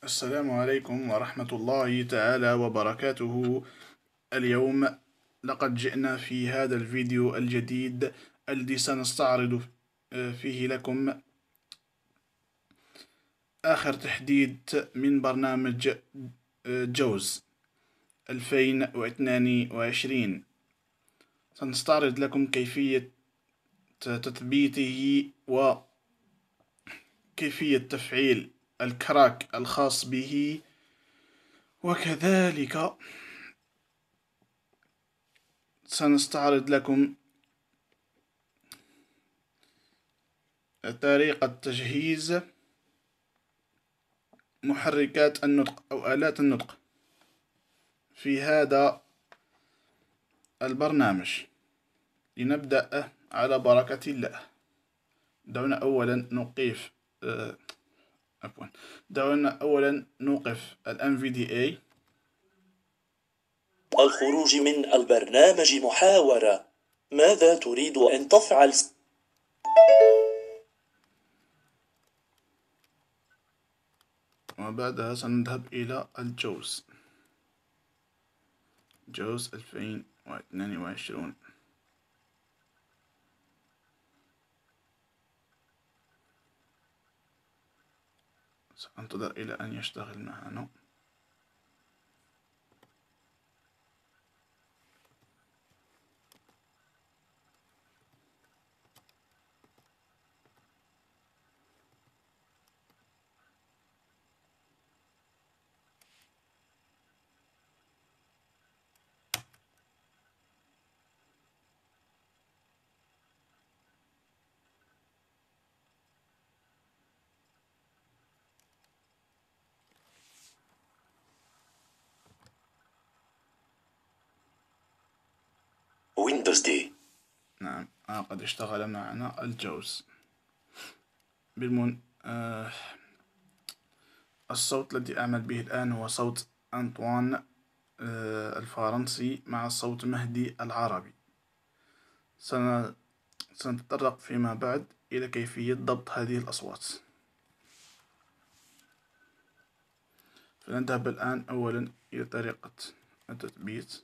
السلام عليكم ورحمة الله تعالى وبركاته. اليوم لقد جئنا في هذا الفيديو الجديد الذي سنستعرض فيه لكم آخر تحديث من برنامج جوز 2022. سنستعرض لكم كيفية تثبيته وكيفية تفعيل الكراك الخاص به، وكذلك سنستعرض لكم طريقة تجهيز محركات النطق أو آلات النطق في هذا البرنامج. لنبدأ على بركة الله. دعونا أولا نوقف ال NVDA. الخروج من البرنامج محاورة. ماذا تريد أن تفعل؟ وبعدها سنذهب إلى الجوز 2022. سأنتظر إلى أن يشتغل معنا. ويندوز دي. نعم، قد اشتغل معنا الجوز. الصوت الذي أعمل به الآن هو صوت أنطوان الفرنسي مع صوت مهدي العربي. سنتطرق فيما بعد إلى كيفية ضبط هذه الأصوات. فنذهب الآن أولا إلى طريقة التثبيت.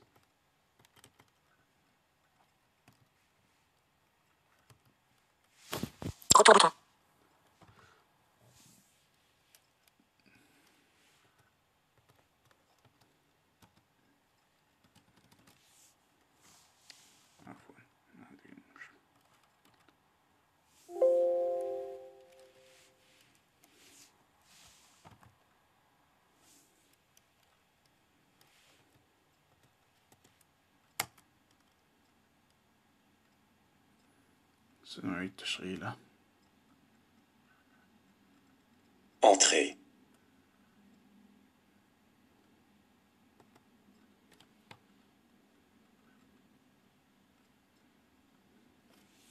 سنعيد تشغيله. Entrée.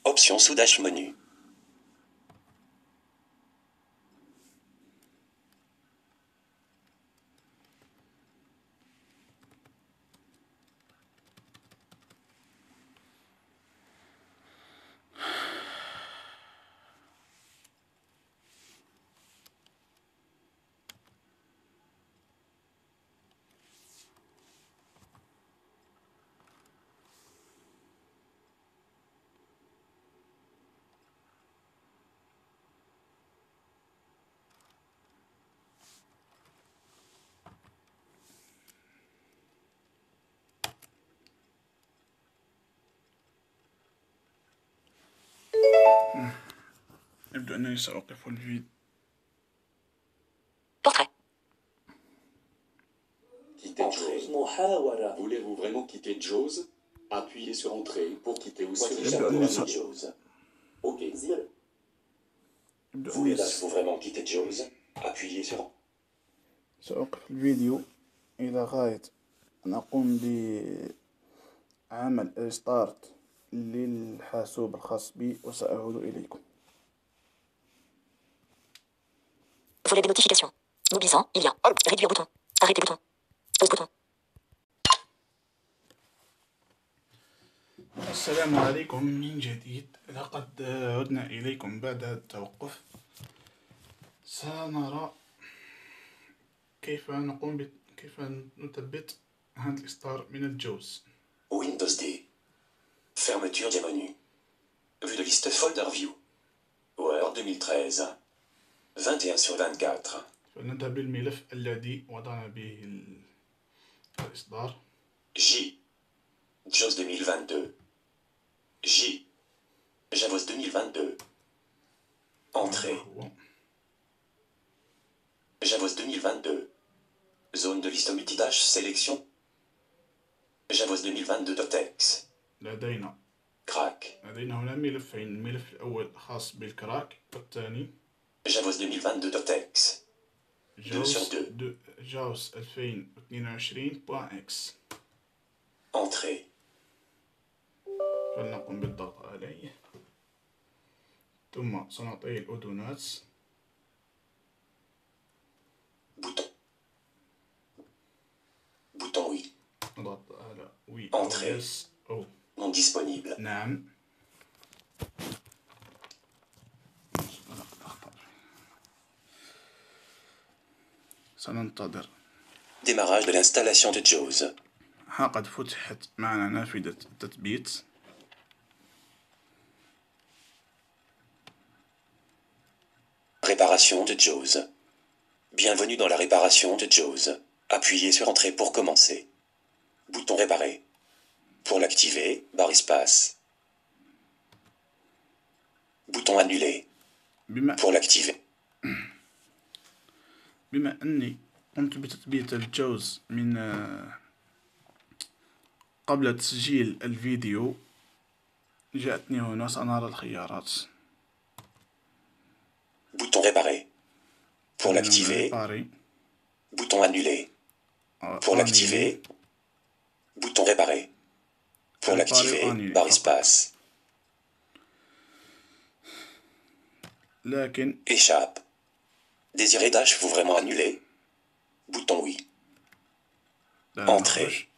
Option sous dash menu. يبدو أنني سأوقف الفيديو. Voulez-vous vraiment quitter JAWS? Appuyez sur Entrée pour quitter ou JAWS. Ok. Voulez-vous vraiment quitter JAWS? Appuyez sur. سأوقف الفيديو إلى غاية أن أقوم بعمل ريستارت للحاسوب الخاص بي وسأعود إليكم. Volet des notifications. Mobilisant, il y a. Réduire bouton. Arrêter bouton. Pause bouton. السلام عليكم من جديد. لقد عدنا إليكم بعد التوقف. سنرى كيف نثبت هذا الإصدار من الجوز. Windows D. Fermeture des menus. Vue de liste folder view. Word 2013. 21/24. فنذهب للملف الذي وضعنا به الإصدار. J. JAWS 2022. J. JAWS 2022. Entrée. JAWS 2022. Zone de liste multitâche sélection. JAWS 2022.exe. لدينا هنا ملفين، الملف الأول خاص بالكراك والثاني JAWS 2022.exe. JAWS 2022.exe. Entrée. فلنقوم بالضغط عليه، ثم سنعطيه الأذونات. Bouton oui. نضغط على oui. Entrée. أو Non disponible. نعم. سننتظر. Démarrage de l'installation de JAWS. ها قد فتحت معنا نافذة التثبيت. Réparation de JAWS. Bienvenue dans la réparation de JAWS. Appuyez sur Entrée pour commencer. Bouton Réparer. Pour l'activer, barre espace. Bouton Annuler. Pour l'activer. بما أني قمت بتثبيت الجوز من قبل تسجيل الفيديو، جاءتني هنا سنرى الخيارات. Bouton Réparer. Pour l'activer. Bouton Annuler. Pour l'activer. Bouton Réparer. Pour l'activer, barre espace. Échappe. Désirez vous vraiment annuler? Bouton oui. Entrée.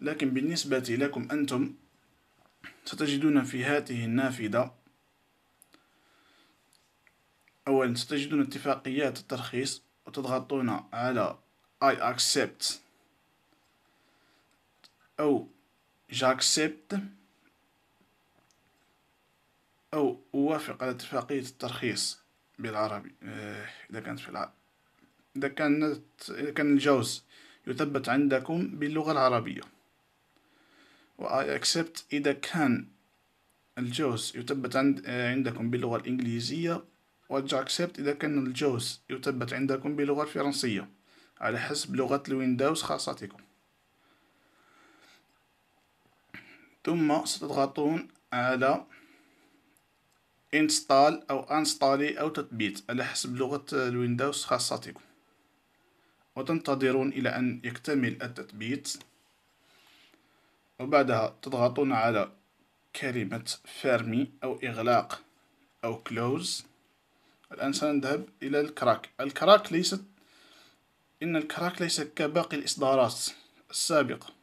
لكن بالنسبة لكم أنتم ستجدون في هذه النافذة أولا ستجدون اتفاقيات الترخيص، وتضغطون على I accept أو j'accepte أو أوافق على اتفاقية الترخيص بالعربي. إذا كان الجوز يثبت عندكم باللغة العربية، و I accept إذا كان الجوز يثبت عندكم باللغة الإنجليزية، و j'accept إذا كان الجوز يثبت عندكم باللغة الفرنسية على حسب لغة الويندوز خاصتكم. ثم ستضغطون على install أو uninstall أو تثبيت على حسب لغة الويندوز خاصتكم، وتنتظرون إلى أن يكتمل التثبيت، وبعدها تضغطون على كلمة فرمي أو إغلاق أو close. الآن سنذهب إلى الكراك. إن الكراك ليس كباقي الإصدارات السابقة،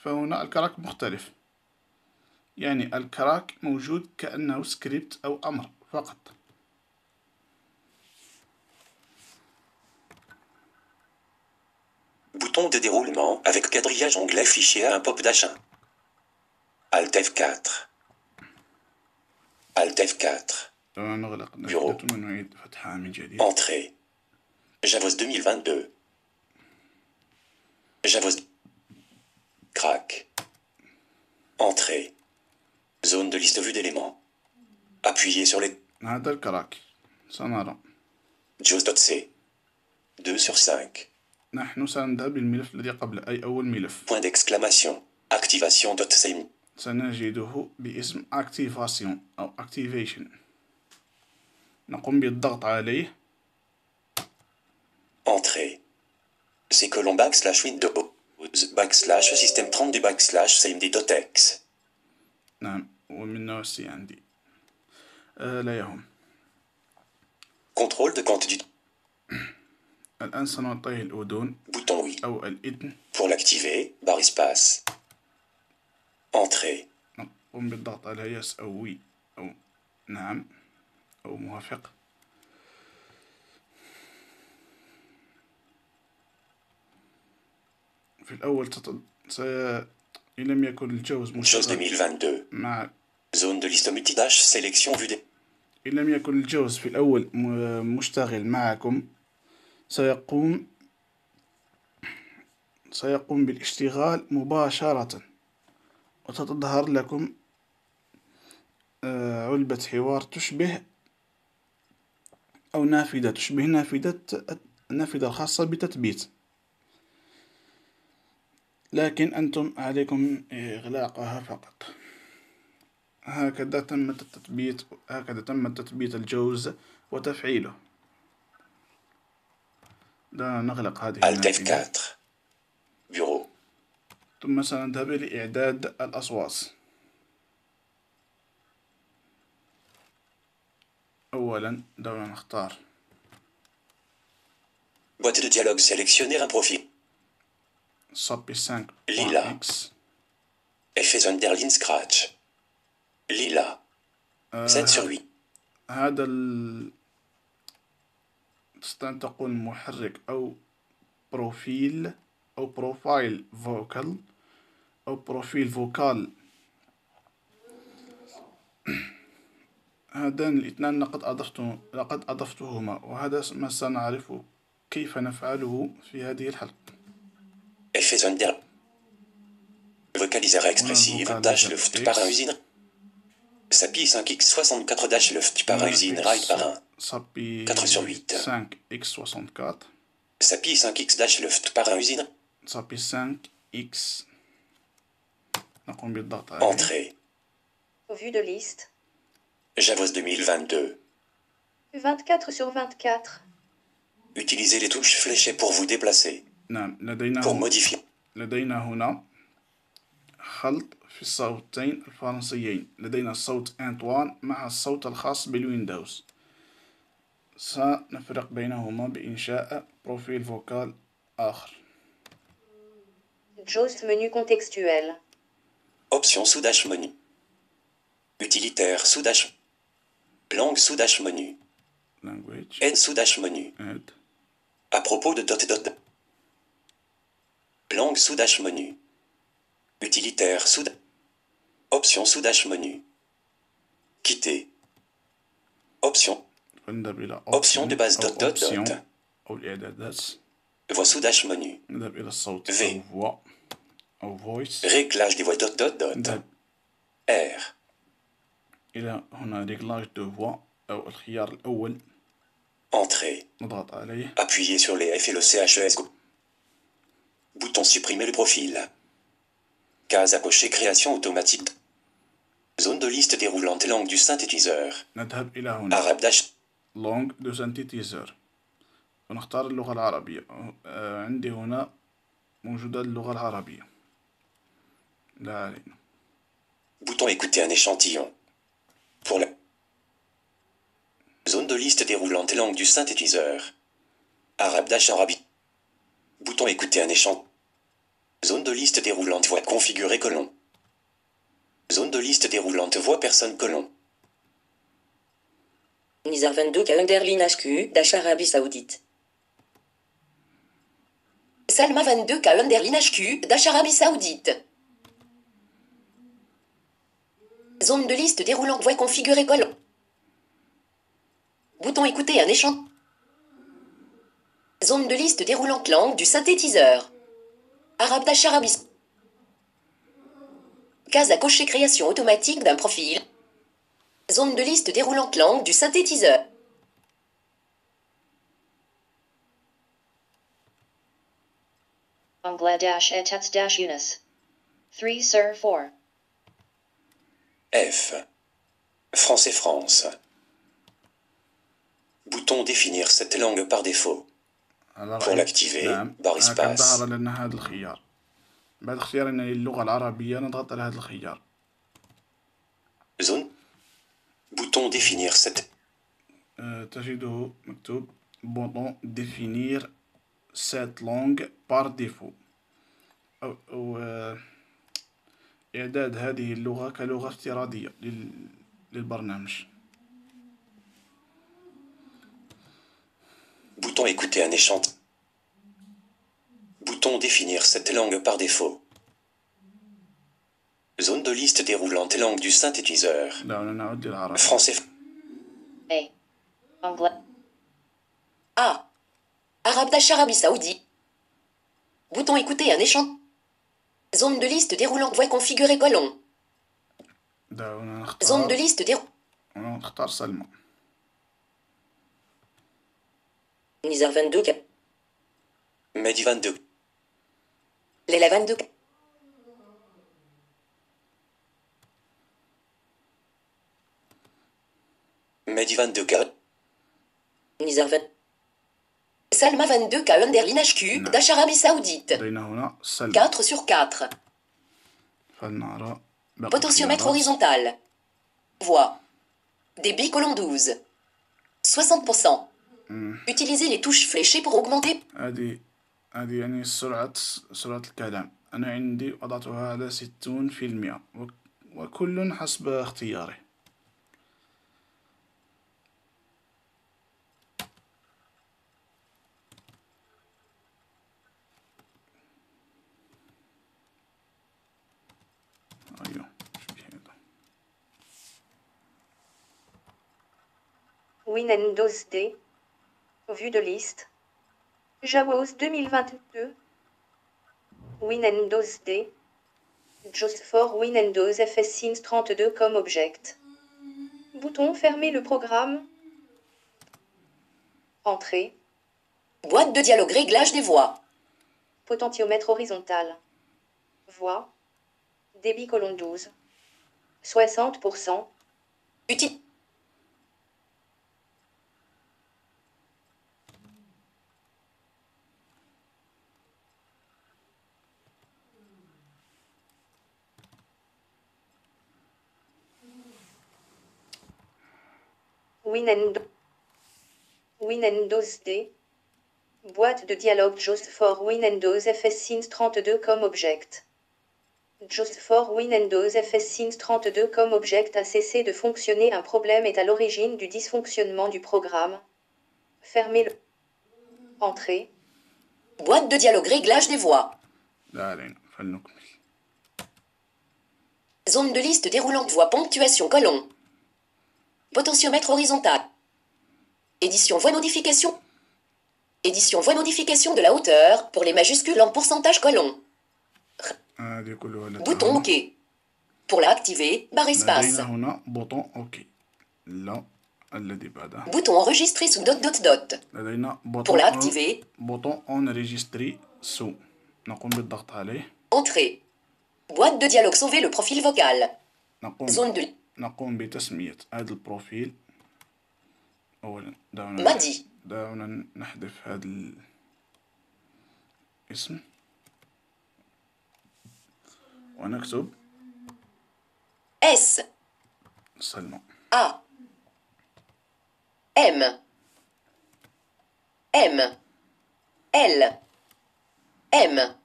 فهنا الكراك مختلف، يعني الكراك موجود كأنه سكريبت أو أمر فقط. Bouton de déroulement avec quadrillage onglet fichier à un pop d'achat. Alt F4. Alt F4. Bureau. Entrée. JAWS 2022. JAWS. Crack. Entrée. Zone de liste vue d'éléments. Appuyez sur les... هذا الكراك سنرى. JAWS.c 2/5. نحن سنذهب للملف الذي قبل أي أول ملف. Point d'exclamation. Activation.c. سنجده باسم Activation أو Activation. نقوم بالضغط عليه. Entrée. C'est colon /Windows /système 32 /cmd.exe. نعم، ومن نوع C عندي. لا يهم. Contrôle de compte du... الآن سنعطيه الأذون Bouton oui. أو الإذن. Pour l'activer, barre espace. Entrée. نقوم بالضغط على yes أو oui أو نعم أو موافق. في الأول إن لم يكن الجوز JAWS مشغل 2022. مع Zone de liste multitâche, sélection vue des... إن لم يكن الجوز في الأول مشتغل معكم سيقوم بالاشتغال مباشرة، وستظهر لكم علبة حوار تشبه أو نافذة تشبه النافذة الخاصة بتثبيت، لكن أنتم عليكم إغلاقها فقط. هكذا تم تثبيت الجوز وتفعيله. دعنا نغلق هذه Alt النافذة، F4. Bureau. ثم سنذهب لإعداد الأصوات. أولا دعنا نختار Boîte de dialogue, sélectionner un profil. SAPI 5 Lila. X. Effet Sunderland Scratch. Lila. 7 sur 8. هذا تستطيع أن تقول محرك أو بروفايل فوكال أو بروفيل فوكال. هذان الاثنان لقد أضفتهما، وهذا ما سنعرف كيف نفعله في هذه الحلقة. Effet Sunderland. Vocalisateur expressive dash luft par un usine. SAPI 5X64 dash luft par un usine ride par un. SAPI 4 sur 8. 5X64. SAPI 5X dash luft par un usine. SAPI 5X. نقوم بالضغط عليه. Entrée. Vue de liste. JAWS 2022. 24 sur 24. Utilisez les touches fléchées pour vous déplacer. نعم Pour modifier. لدينا هنا خلط في الصوتين الفرنسيين. لدينا صوت أنطوان مع الصوت الخاص بالويندوز. سنفرق بينهما بإنشاء بروفيل فوكال آخر. JAWS menu contextuel. Option sous dash menu. Utilitaire sous dash. Langue sous dash menu. Language. Aide sous dash menu. Aide. À propos de dot. Langue sous dash menu. Utilitaire sous. Option sous dash menu. Quitter. Option. نذهب إلى Option de base dot dot dot. أو الإعدادات. Voix sous dash menu. نذهب إلى الصوت V. أو voix أو voice. Réglage des voix dot dot dot. نذهب R. إلى هنا réglage de voix أو الخيار الأول. Entrée. نضغط عليه. Appuyez sur les F et le CHES. Bouton supprimer le profil. Case à cocher création automatique. Zone de liste déroulante langue du synthétiseur. نذهب إلى هنا. Arabe dash. langue de synthétiseur. ونختار اللغة العربية. عندي هنا موجودة اللغة العربية. لا علينا. Bouton écouter un échantillon. Pour la zone de liste déroulante langue du synthétiseur. Arabe dash arabique. Bouton écouter un échantillon. Zone de liste déroulante voix configurée colon. Zone de liste déroulante voix personne colon. Nizar 22 Kalenderline HQ, Arabie Saoudite. Salma 22 Kalenderline HQ, Arabie Saoudite. Zone de liste déroulante voix configurée colon. Bouton écouter un échantillon. Zone de liste déroulante langue du synthétiseur. Arabe Arabie. Case à cocher création automatique d'un profil. Zone de liste déroulante langue du synthétiseur. Bangladesh etats Unis. 3 sur 4. F. France et France. Bouton définir cette langue par défaut. Pour l'activer, barre espace. ظهر لنا هذا الخيار. بعد اختيارنا للغة العربية نضغط على هذا الخيار. Zone. Bouton définir cette. تجده مكتوب bouton définir cette langue par défaut. أو إعداد هذه اللغة كلغة افتراضية للبرنامج. Bouton écouter un échantillon. Bouton Bouton définir cette langue par défaut. Zone de liste déroulante langue du synthétiseur. دعونا نعود للعربي. Français. A. Anglais. A. Arabe d'Arabie Saoudite. Bouton écouter un échantillon. Zone de liste déroulante voix configurée colon. دعونا Zone de نختار liste déroulante. ونختار سلمى. Nizar 22. Mehdi 22. Léla 22. Mehdi 22K. Nizar 20. Salma 22K Underline HQ d'Arabie Saoudite. لدينا هنا سلمى. 4 sur 4. فلنرى باقي Potentiomètre الخيارات. horizontal. Voix. Débit colonne 12. 60%. Utilisez les touches fléchées pour augmenter. هذه يعني سرعة الكلام. أنا عندي وضعتها على 60%، وكل حسب اختياره. أيوه هذا. Windows D. Vue de liste. JAWS 2022. Windows D. Just for Windows FS 32 comme object. Bouton fermer le programme. Entrée. Boîte de dialogue réglage des voix. Potentiomètre horizontal. Voix. Débit colonne 12. 60%. Uti- Windows D. Boîte de dialogue Just for Windows FS 32 comme object. Just for Windows FS 32 comme object a cessé de fonctionner. Un problème est à l'origine du dysfonctionnement du programme. Fermez le. Entrée. Boîte de dialogue réglage des voix. لا علينا فلنكمل. Zone de liste déroulante voix ponctuation colon. Potentiomètre horizontal. Édition voix modification. Édition voix modification de la hauteur pour les majuscules en pourcentage colon. هذه كلها لا Bouton OK. Pour la activer, barre espace. لدينا هنا بوطون أوكي. لا الذي بعده. Bouton enregistré sous dot dot dot. لدينا Pour la activer, بوطون enregistré sous. نقوم بالضغط عليه. entrée. Boîte de dialogue sauver le profil vocal. Zone de نقوم بتسمية هذا البروفيل. أولا Madi. دعونا نحذف هذا الاسم ونكتب S سلمى. A M M L M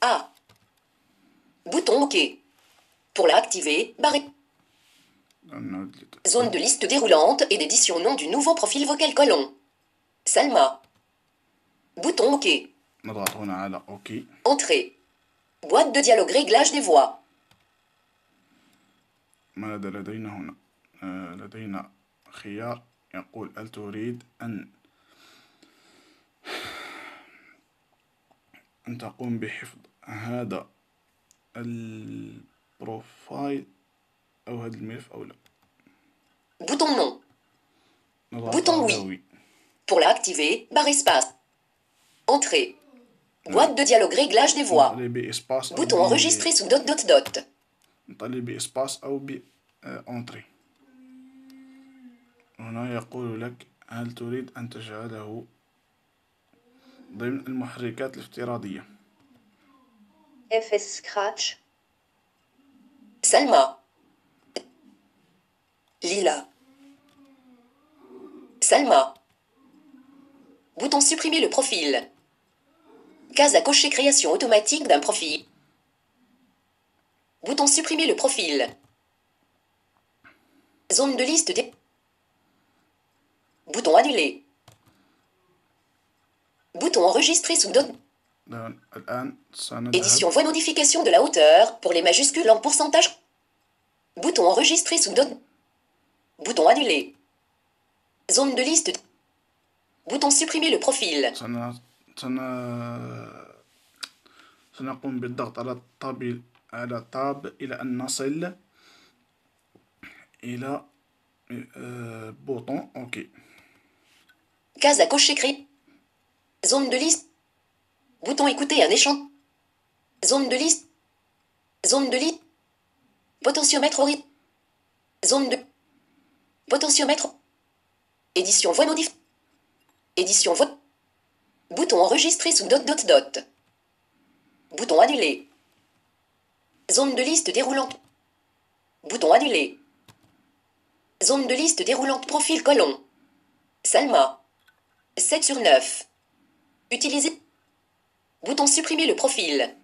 A. Bouton OK. Pour la activer, barre. Zone de liste déroulante et d'édition nom du nouveau profil vocal colon. Salma. Bouton OK. نضغط هنا على أوكي. Entrée. Boîte de dialogue réglage des voix. ماذا لدينا هنا؟ لدينا خيار يقول هل تريد أن تقوم بحفظ هذا البروفايل أو هذا الملف أو لا. Bouton non. نضغط Bouton على oui. Pour la activer, barre espace. Entrée. Boîte de dialogue réglage des voix. نطلي بإسباس أو Bouton enregistré sous dot dot dot. نطلي بإسباس أو بأنتري. هنا يقول لك هل تريد أن تجعله ضمن المحركات الافتراضية. FS Scratch. Salma. Lila. Salma. Bouton supprimer le profil. Case à cocher création automatique d'un profil. Bouton supprimer le profil. Zone de liste des... Bouton annuler. Bouton enregistrer sous dot... الآن سنذهب. Édition voix modification de la hauteur pour les majuscules en pourcentage. Bouton enregistré sous dot. Bouton annulé. Zone de liste. Bouton supprimer le profil. سنقوم بالضغط على تاب إلى أن نصل إلى بوطون OK. Case à cocher écrit. Zone de liste. Bouton écouter un échantillon. Zone de liste. Zone de liste. Potentiomètre horizontal. Zone de. Potentiomètre. Édition voix modif. Édition voix. Bouton enregistré sous dot dot dot. Bouton annulé. Zone de liste déroulante. Bouton annulé. Zone de liste déroulante profil colon. Salma. 7 sur 9. Utiliser. Bouton supprimer le profil.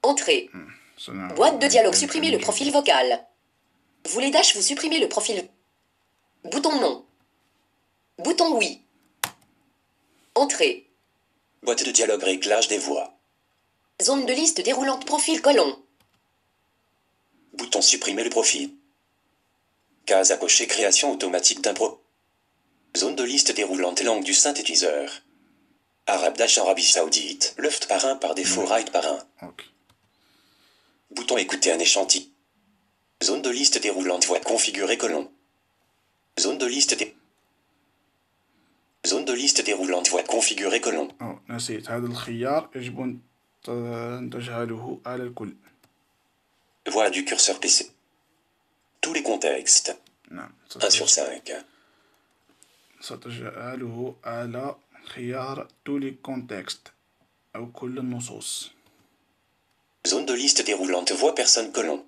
Entrée. Boîte de dialogue supprimer le profil vocal. Voulez dash vous supprimez le profil. Bouton non. Bouton oui. Entrée. Boîte de dialogue réglage des voix. Zone de liste déroulante profil colon. Bouton supprimer le profil. Case à cocher création automatique d'impro. Zone de liste déroulante langue du synthétiseur. Arabe dash Arabie Saoudite. Left par 1 par défaut right par 1. OK. Bouton écouter un échantillon. Zone de liste déroulante voix configurée colon. Zone de liste déroulante voix configurée colon. نسيت هذا الخيار يجب أن تجعله على الكل. Voix du curseur PC. Tous les contextes. نعم. 1 sur 5. ستجعله على خيار tous les contextes أو كل النصوص. Zone de liste déroulante voix personne colon.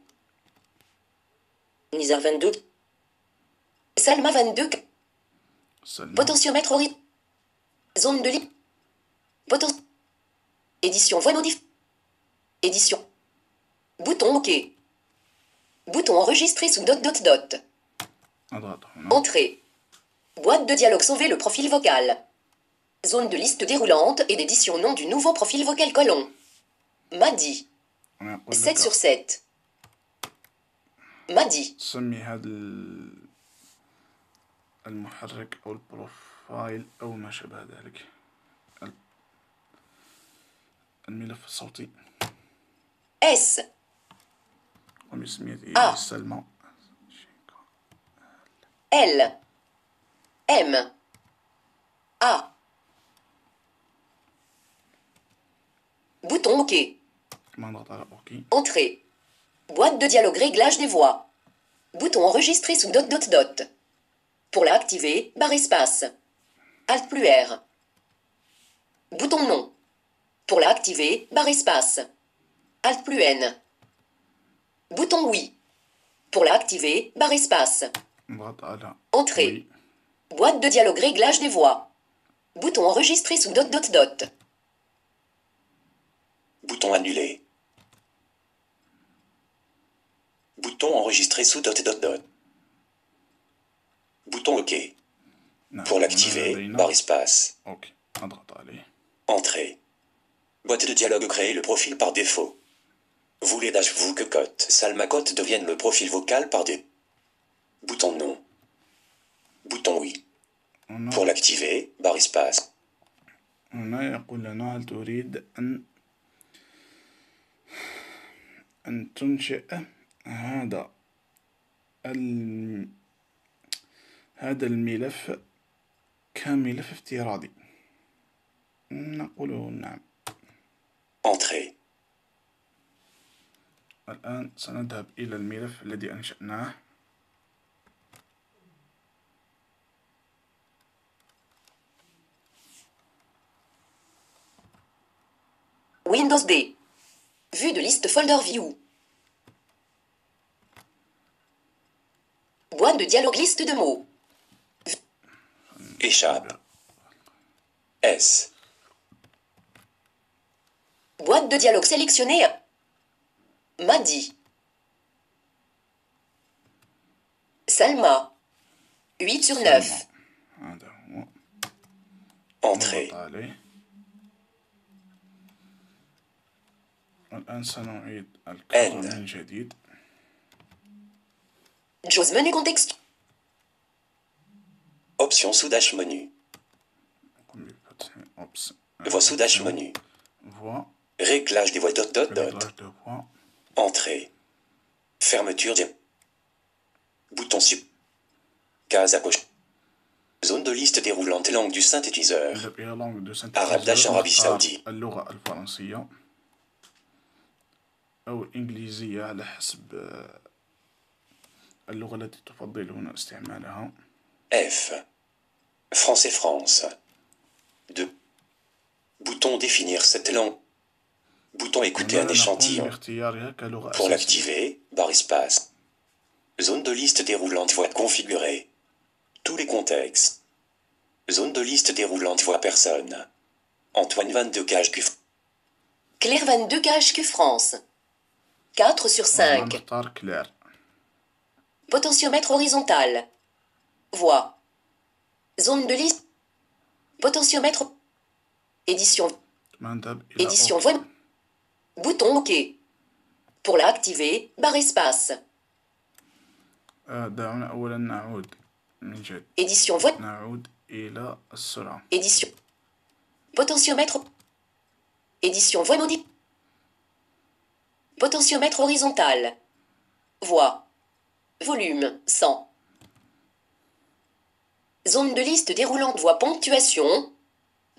Nizar 22. Salma 22. سلمى. Potentiomètre horizontal. Zone de liste. Édition voix modif. Édition. Bouton OK. Bouton enregistré sous dot dot dot. أضغط هنا. Entrée. Boîte de dialogue sauver le profil vocal. Zone de liste déroulante et d'édition nom du nouveau profil vocal colon. Madi. أنا أقول 7 لك sur 7. Madi. سمي هذا المحرك أو البروفايل أو ما شابه ذلك الملف الصوتي S. وباسميته سلمى. L. M. A. Bouton OK. ما نضغط على OK. Entrée. Boîte de dialogue réglage des voix. Bouton enregistré sous dot dot dot. Pour l'activer, barre espace. Alt plus R. Bouton non. Pour l'activer, barre espace. Alt plus N. Bouton oui. Pour l'activer, barre espace. نضغط على Entrée. oui. Boîte de dialogue réglage des voix. Bouton enregistré sous dot dot dot. Bouton annulé. Bouton enregistré sous dot dot dot. Bouton OK. نعم. Pour l'activer, لدينا barre espace. OK. نضغط عليه. Entrée. Boîte de dialogue créer le profil par défaut. Voulez dash vous que cote Salma cote devienne le profil vocal par défaut. Bouton non. Bouton oui. هنا Pour l'activer, barre espace. هنا يقول لنا هل تريد أن تنشئ هذا هذا الملف كملف افتراضي. نقول نعم. Entrée. الآن سنذهب إلى الملف الذي أنشأناه. Windows D. Vue de liste folder view. Boîte de dialogue liste de mots. Échappe. S. Boîte de dialogue sélectionnée. Madi. Salma. 8 sur 9. هذا هو. Entrée. نضغط عليه. والآن سنعيد الكرة N. من جديد. JAWS menu contextuel. Option sous-dash menu. نقوم بفتح Voix sous-dash menu. Voix. Réglage des voix dot dot dot. Réglage de voix. Entrée. Fermeture des... Bouton sup. Case à gauche. Zone de liste déroulante langue du synthétiseur. نذهب إلى langue de Arabe dash Arabie نختار Saoudite. اللغة الفرنسية أو الإنجليزية على حسب اللغة التي تفضلون استعمالها. F. France et France. 2. Bouton définir cette langue. Bouton écouter un هنا نقوم échantillon. باختيارها كلغة Pour أساسية. l'activer, barre espace. Zone de liste déroulante voix configurée. Tous les contextes. Zone de liste déroulante voix personne. Antoine 22 KHQ. Claire 22 KHQ France. 4 sur وهنا 5. نختار كلير. Potentiomètre horizontal. Voix. Zone de liste. Potentiomètre. Édition. نذهب إلى Édition OK. voix. Bouton OK. Pour la activer, barre espace. دعونا أولا نعود من جديد. Édition voix. نعود إلى السرعة. Édition. Potentiomètre. Édition voix modifiée. Potentiomètre horizontal. Voix. Volume 100. Zone de liste déroulante voix ponctuation.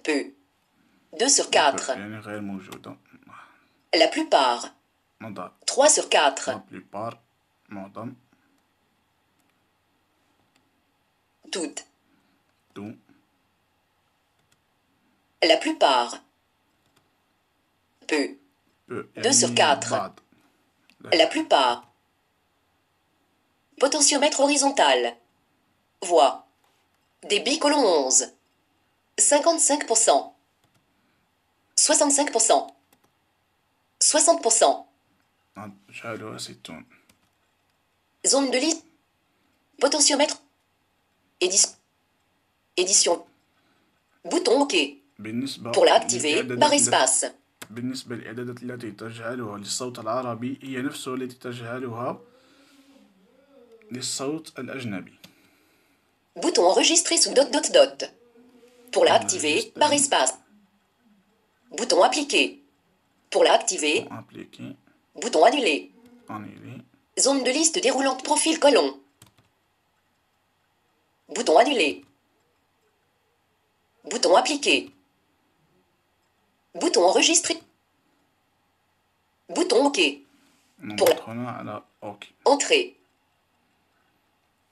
Peu. 2 sur 4. يعني غير موجودة. La plupart. نضع 3 sur 4. la plupart معظم Toutes. tout La plupart. Peu. peu 2 sur 4. بعض. La plupart. Potentiomètre horizontal. Voix. Débit colon 11. 55%. 65%. 60%. نجعلها 60. Zone de liste. Potentiomètre. Édition. Bouton OK. بالنسبة Pour la activer, للإعدادات barre التي- espace. بالنسبة للإعدادات التي تجعلها للصوت العربي هي نفسها التي تجعلها للصوت الأجنبي. Bouton enregistré sous dot dot dot. Pour la activer, barre espace. Bouton appliqué. Pour la activer, Pour appliquer, bouton annulé. annuler, Zone de liste déroulante profil colon. Bouton annulé. Bouton appliqué. Bouton enregistré. Bouton OK. نضغط هنا على OK. Entrée.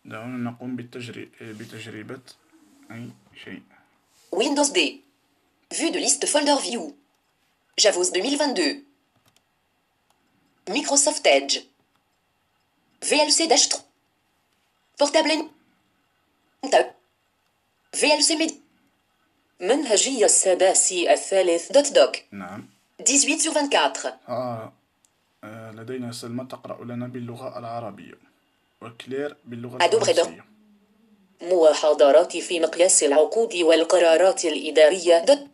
دعونا نقوم بتجربة أي شيء. Windows D. Vue de liste folder view. JAWS 2022. Microsoft Edge. VLC-3. Portable. VLC Med. منهجية السداسي الثالث .doc. نعم. 18 sur 24. لدينا سلمى تقرأ لنا باللغة العربية وكلير باللغة أدوب غدو. الفرنسية. محاضرات في مقياس العقود والقرارات الإدارية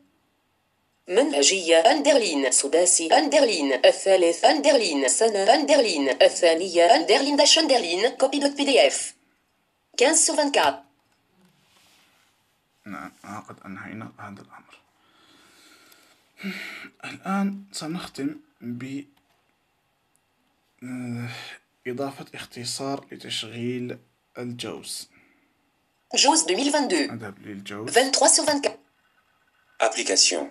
منهجية أندرلين سداسي أندرلين الثالث أندرلين سنة أندرلين الثانية أندرلين داش أندرلين كوبي دوت PDF 15 sur 24. نعم قد أنهينا هذا الأمر. الآن سنختم بإضافة اختصار لتشغيل الجوز. JAWS 2022. نذهب للجوز. 23 sur 24. Application.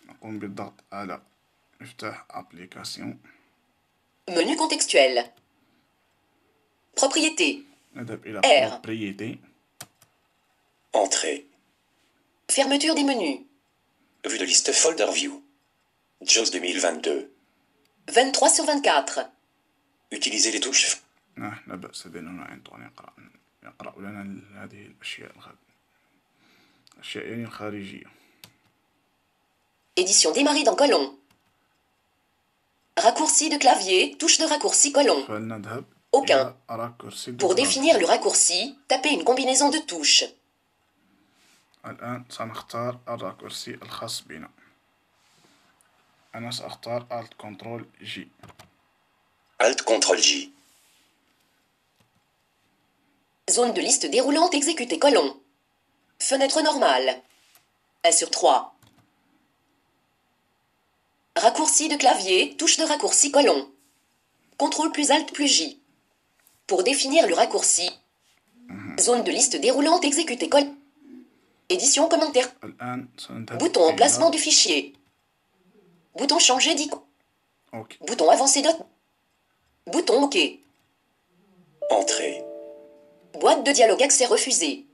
نقوم بالضغط على مفتاح أبليكاسيون. Menu contextuel. Propriété. نذهب إلى R. propriété. Entrée. Fermeture des menus. Vue de liste folder view. JAWS 2022. 23 sur 24. Utilisez les touches. لا بأس بأننا أنطوني يقرأ لنا هذه الأشياء يعني الخارجية. Édition démarrée dans colon. Raccourci de clavier, touche de raccourci colon. فلنذهب Aucun. إلى raccourci de Pour clavier. définir le raccourci, tapez une combinaison de touches. الآن سنختار الراكورسي الخاص بنا. أنا سأختار Alt Ctrl J. Alt Ctrl J. Zone de liste déroulante exécutée colon. Fenêtre normale. 1/3. Raccourci de clavier, touche de raccourci colon. CTRL plus Alt plus J. Pour définir le raccourci. Zone de liste déroulante exécutée colon. Édition commentaire. الآن سنذهب Bouton إلى emplacement du fichier. Bouton changer d'icône. OK. Bouton avancer de... Bouton OK. Entrée. Boîte de dialogue accès refusé.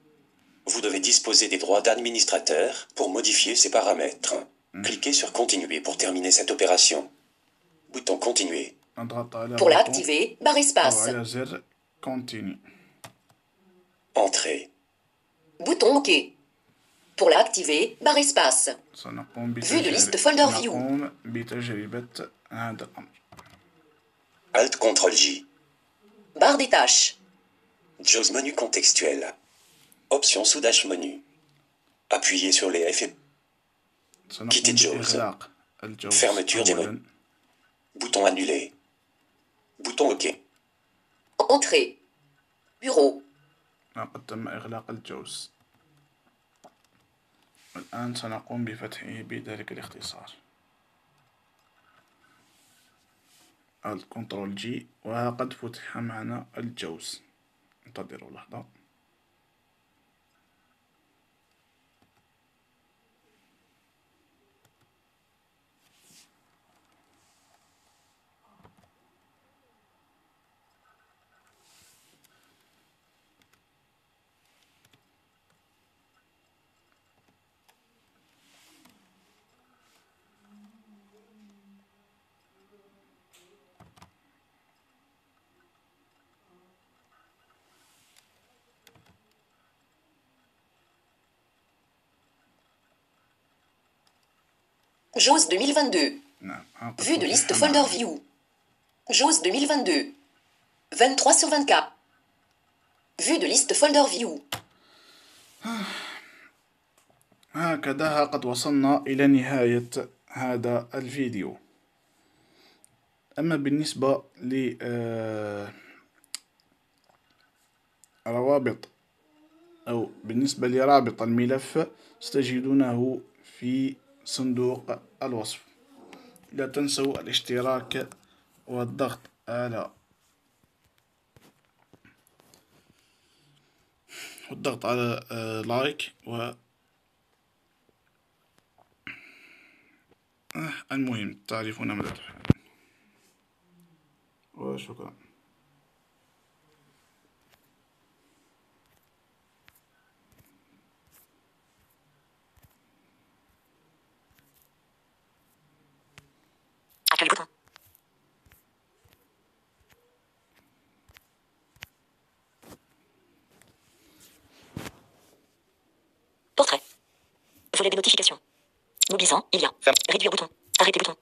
Vous devez disposer des droits d'administrateur pour modifier ces paramètres. Cliquez sur Continuer pour terminer cette opération. Bouton Continuer. نضغط على Pour la bouton activer, barre أو espace. على زر Continue. Entrée. Bouton OK. Pour la activer, barre espace. سنقوم Vue de liste folder view. سنقوم بتجربة هذا الأمر. Alt Ctrl J. Barre des tâches. JAWS menu contextuel. Option sous dash menu. Appuyez sur les F et سنقوم Quitter JAWS. بإغلاق الجوز Fermeture des أولاً. menus. Bouton annulé. Bouton OK. Entrée. Bureau. لقد تم إغلاق الجوز. الآن سنقوم بفتحه بذلك الاختصار. Alt Ctrl G وقد فتح معنا الجوز. انتظروا لحظة. JAWS 2022. نعم. قد Vue de فتح liste معنا. folder view. JAWS 2022. 23/24. Vue de liste folder view. هكذا قد وصلنا إلى نهاية هذا الفيديو. أما بالنسبة روابط أو بالنسبة لرابط الملف ستجدونه في صندوق الوصف. لا تنسوا الاشتراك والضغط على لايك المهم تعرفون ماذا تفعلون. وشكرا. Accueil bouton. Portrait. Volet des notifications. Mobilisant, il y a. Réduire bouton. Arrêter bouton.